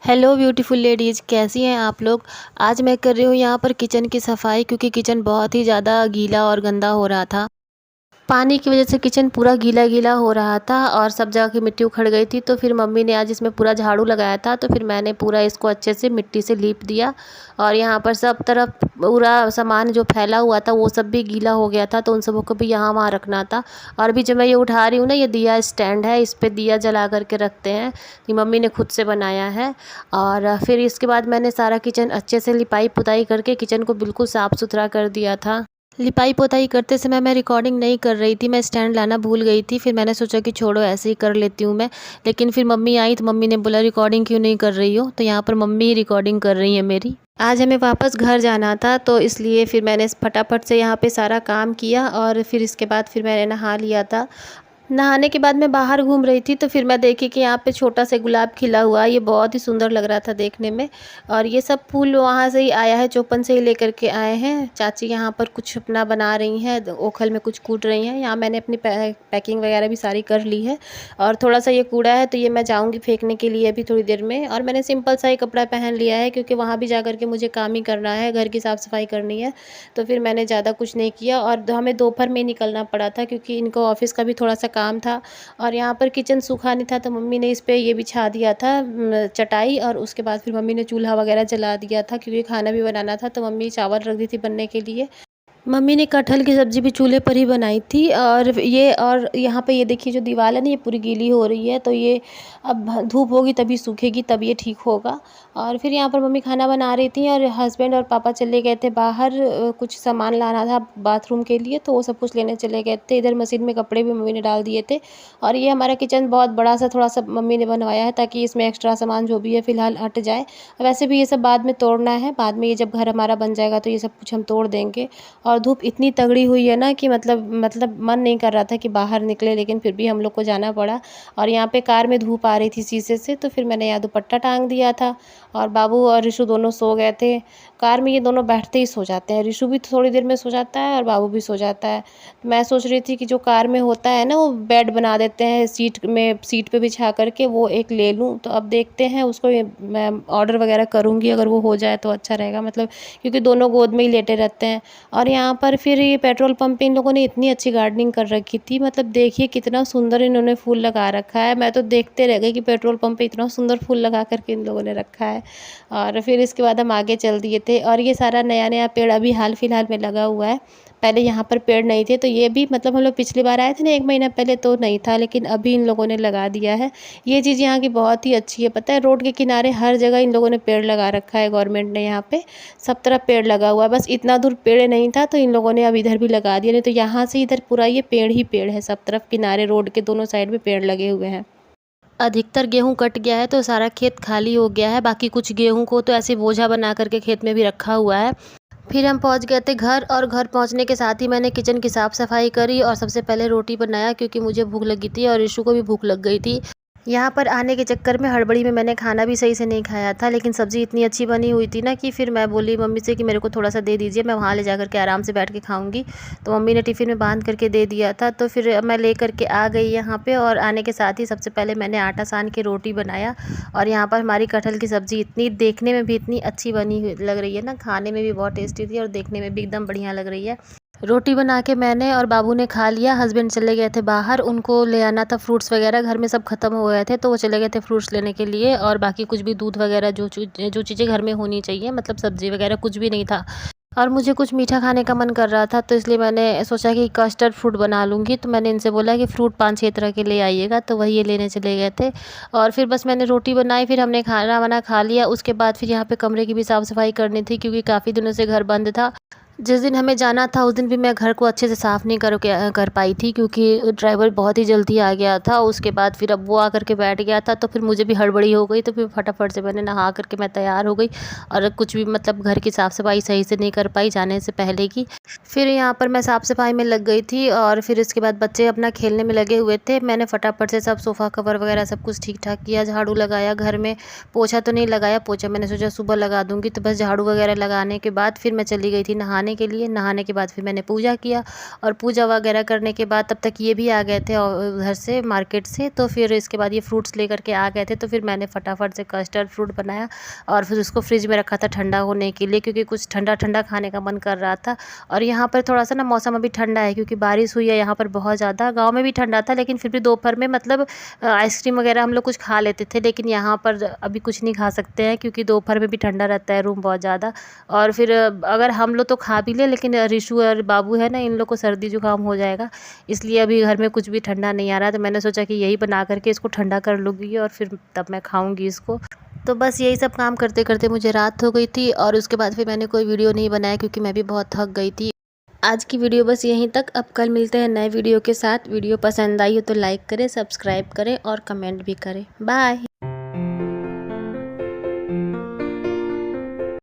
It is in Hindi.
हेलो ब्यूटीफुल लेडीज़, कैसी हैं आप लोग। आज मैं कर रही हूँ यहाँ पर किचन की सफाई, क्योंकि किचन बहुत ही ज़्यादा गीला और गंदा हो रहा था। पानी की वजह से किचन पूरा गीला गीला हो रहा था और सब जगह की मिट्टी उखड़ गई थी। तो फिर मम्मी ने आज इसमें पूरा झाड़ू लगाया था, तो फिर मैंने पूरा इसको अच्छे से मिट्टी से लीप दिया। और यहाँ पर सब तरफ पूरा सामान जो फैला हुआ था वो सब भी गीला हो गया था, तो उन सबों को भी यहाँ वहाँ रखना था। और अभी जब मैं ये उठा रही हूँ ना, ये दिया स्टैंड है, इस पर दिया जला करके रखते हैं। ये मम्मी ने खुद से बनाया है। और फिर इसके बाद मैंने सारा किचन अच्छे से लिपाई पुताई करके किचन को बिल्कुल साफ़ सुथरा कर दिया था। लिपाई पोताई करते समय मैं रिकॉर्डिंग नहीं कर रही थी, मैं स्टैंड लाना भूल गई थी। फिर मैंने सोचा कि छोड़ो, ऐसे ही कर लेती हूँ मैं। लेकिन फिर मम्मी आई तो मम्मी ने बोला रिकॉर्डिंग क्यों नहीं कर रही हो, तो यहाँ पर मम्मी ही रिकॉर्डिंग कर रही है मेरी। आज हमें वापस घर जाना था, तो इसलिए फिर मैंने फटाफट से यहाँ पे सारा काम किया और फिर इसके बाद फिर मैंने नहा लिया था। नहाने के बाद मैं बाहर घूम रही थी, तो फिर मैं देखी कि यहाँ पे छोटा सा गुलाब खिला हुआ है। ये बहुत ही सुंदर लग रहा था देखने में। और ये सब फूल वहाँ से ही आया है, चौपन से ही लेकर के आए हैं। चाची यहाँ पर कुछ अपना बना रही हैं, ओखल में कुछ कूट रही हैं। यहाँ मैंने अपनी पैकिंग वगैरह भी सारी कर ली है। और थोड़ा सा ये कूड़ा है, तो ये मैं जाऊँगी फेंकने के लिए अभी थोड़ी देर में। और मैंने सिंपल सा ही कपड़ा पहन लिया है, क्योंकि वहाँ भी जा करके मुझे काम ही करना है, घर की साफ़ सफाई करनी है। तो फिर मैंने ज़्यादा कुछ नहीं किया और हमें दोपहर में निकलना पड़ा था, क्योंकि इनको ऑफिस का भी थोड़ा सा काम था। और यहाँ पर किचन सूखा नहीं था, तो मम्मी ने इस पे ये बिछा दिया था चटाई। और उसके बाद फिर मम्मी ने चूल्हा वगैरह जला दिया था, क्योंकि खाना भी बनाना था। तो मम्मी चावल रख दी थी बनने के लिए। मम्मी ने कटहल की सब्ज़ी भी चूल्हे पर ही बनाई थी। और यहाँ पे ये देखिए, जो दीवार है ना, ये पूरी गीली हो रही है। तो ये अब धूप होगी तभी सूखेगी, तब ये ठीक होगा। और फिर यहाँ पर मम्मी खाना बना रही थी और हस्बैंड और पापा चले गए थे बाहर। कुछ सामान लाना था बाथरूम के लिए, तो वो सब कुछ लेने चले गए थे। इधर मशीन में कपड़े भी मम्मी ने डाल दिए थे। और ये हमारा किचन बहुत बड़ा सा थोड़ा सा मम्मी ने बनवाया है, ताकि इसमें एक्स्ट्रा सामान जो भी है फ़िलहाल हट जाए। वैसे भी ये सब बाद में तोड़ना है, बाद में ये जब घर हमारा बन जाएगा तो ये सब कुछ हम तोड़ देंगे। और धूप इतनी तगड़ी हुई है ना कि मतलब मन नहीं कर रहा था कि बाहर निकले, लेकिन फिर भी हम लोग को जाना पड़ा। और यहाँ पे कार में धूप आ रही थी शीशे से, तो फिर मैंने यहाँ दुपट्टा टांग दिया था। और बाबू और रिशु दोनों सो गए थे। कार में ये दोनों बैठते ही सो जाते हैं, रिशु भी थोड़ी देर में सो जाता है और बाबू भी सो जाता है। मैं सोच रही थी कि जो कार में होता है ना, वो बेड बना देते हैं सीट पे बिछा करके, वो एक ले लूँ। तो अब देखते हैं, उसको मैं ऑर्डर वगैरह करूँगी, अगर वो हो जाए तो अच्छा रहेगा, मतलब क्योंकि दोनों गोद में ही लेटे रहते हैं। और यहाँ पर फिर ये पेट्रोल पंप पे इन लोगों ने इतनी अच्छी गार्डनिंग कर रखी थी, मतलब देखिए कितना सुंदर इन्होंने फूल लगा रखा है। मैं तो देखते रह गई कि पेट्रोल पंप पे इतना सुंदर फूल लगा करके इन लोगों ने रखा है। और फिर इसके बाद हम आगे चल दिए थे। और ये सारा नया नया पेड़ अभी हाल फिलहाल में लगा हुआ है। पहले यहाँ पर पेड़ नहीं थे, तो ये भी मतलब हम लोग पिछली बार आए थे ना 1 महीना पहले, तो नहीं था, लेकिन अभी इन लोगों ने लगा दिया है। ये चीज़ यहाँ की बहुत ही अच्छी है, पता है, रोड के किनारे हर जगह इन लोगों ने पेड़ लगा रखा है, गवर्नमेंट ने यहाँ पे सब तरफ पेड़ लगा हुआ है। बस इतना दूर पेड़ नहीं था, तो इन लोगों ने अब इधर भी लगा दिया। नहीं तो यहाँ से इधर पूरा ये पेड़ ही पेड़ है, सब तरफ किनारे रोड के दोनों साइड में पेड़ लगे हुए हैं। अधिकतर गेहूं कट गया है, तो सारा खेत खाली हो गया है। बाकी कुछ गेहूं को तो ऐसे बोझा बना करके खेत में भी रखा हुआ है। फिर हम पहुंच गए थे घर, और घर पहुंचने के साथ ही मैंने किचन की साफ़ सफाई करी और सबसे पहले रोटी बनाया, क्योंकि मुझे भूख लगी थी और ऋषु को भी भूख लग गई थी। यहाँ पर आने के चक्कर में हड़बड़ी में मैंने खाना भी सही से नहीं खाया था, लेकिन सब्ज़ी इतनी अच्छी बनी हुई थी ना कि फिर मैं बोली मम्मी से कि मेरे को थोड़ा सा दे दीजिए, मैं वहाँ ले जा करके आराम से बैठ के खाऊंगी। तो मम्मी ने टिफ़िन में बांध करके दे दिया था, तो फिर मैं ले करके आ गई यहाँ पे। और आने के साथ ही सबसे पहले मैंने आटा सान के रोटी बनाया। और यहाँ पर हमारी कटहल की सब्ज़ी इतनी देखने में भी इतनी अच्छी बनी हुई लग रही है ना, खाने में भी बहुत टेस्टी थी और देखने में भी एकदम बढ़िया लग रही है। रोटी बना के मैंने और बाबू ने खा लिया। हस्बैंड चले गए थे बाहर, उनको ले आना था फ्रूट्स वगैरह, घर में सब ख़त्म हो गए थे, तो वो चले गए थे फ्रूट्स लेने के लिए। और बाकी कुछ भी दूध वगैरह जो चीज़ें घर में होनी चाहिए, मतलब सब्ज़ी वगैरह कुछ भी नहीं था। और मुझे कुछ मीठा खाने का मन कर रहा था, तो इसलिए मैंने सोचा कि कस्टर्ड फ्रूट बना लूँगी। तो मैंने इनसे बोला कि फ्रूट 5-6 तरह के ले आइएगा, तो वही ये लेने चले गए थे। और फिर बस मैंने रोटी बनाई, फिर हमने खाना वाना खा लिया। उसके बाद फिर यहाँ पे कमरे की भी साफ़ सफाई करनी थी, क्योंकि काफ़ी दिनों से घर बंद था। जिस दिन हमें जाना था उस दिन भी मैं घर को अच्छे से साफ़ नहीं कर पाई थी, क्योंकि ड्राइवर बहुत ही जल्दी आ गया था। उसके बाद फिर अब वो आकर के बैठ गया था, तो फिर मुझे भी हड़बड़ी हो गई। तो फिर फटाफट से मैंने नहा करके मैं तैयार हो गई, और कुछ भी मतलब घर की साफ़ सफाई सही से नहीं कर पाई जाने से पहले की। फिर यहाँ पर मैं साफ़ सफाई में लग गई थी, और फिर इसके बाद बच्चे अपना खेलने में लगे हुए थे। मैंने फटाफट से सब सोफ़ा कवर वगैरह सब कुछ ठीक ठाक किया, झाड़ू लगाया घर में। पोछा तो नहीं लगाया, पोछा मैंने सोचा सुबह लगा दूँगी। तो बस झाड़ू वगैरह लगाने के बाद फिर मैं चली गई थी नहाने। नहाने के लिए। नहाने के बाद फिर मैंने पूजा किया और पूजा वगैरह करने के बाद तब तक ये भी आ गए थे उधर से मार्केट से। तो फिर इसके बाद ये फ्रूट्स लेकर के आ गए थे, तो फिर मैंने फटाफट से कस्टर्ड फ्रूट बनाया और फिर उसको फ्रिज में रखा था ठंडा होने के लिए, क्योंकि कुछ ठंडा ठंडा खाने का मन कर रहा था। और यहाँ पर थोड़ा सा ना मौसम अभी ठंडा है, क्योंकि बारिश हुई है यहाँ पर बहुत ज़्यादा। गाँव में भी ठंडा था, लेकिन फिर भी दोपहर में मतलब आइसक्रीम वगैरह हम लोग कुछ खा लेते थे, लेकिन यहाँ पर अभी कुछ नहीं खा सकते हैं, क्योंकि दोपहर में भी ठंडा रहता है रूम बहुत ज़्यादा। और फिर अगर हम लोग तो खा भी ले, लेकिन रिशु और बाबू है ना, इन लोग को सर्दी जुकाम हो जाएगा, इसलिए अभी घर में कुछ भी ठंडा नहीं आ रहा है। तो मैंने सोचा कि यही बना करके इसको ठंडा कर लूँगी और फिर तब मैं खाऊँगी इसको। तो बस यही सब काम करते करते मुझे रात हो गई थी और उसके बाद फिर मैंने कोई वीडियो नहीं बनाया, क्योंकि मैं भी बहुत थक गई थी। आज की वीडियो बस यहीं तक। अब कल मिलते हैं नए वीडियो के साथ। वीडियो पसंद आई हो तो लाइक करें, सब्सक्राइब करें और कमेंट भी करें। बाय।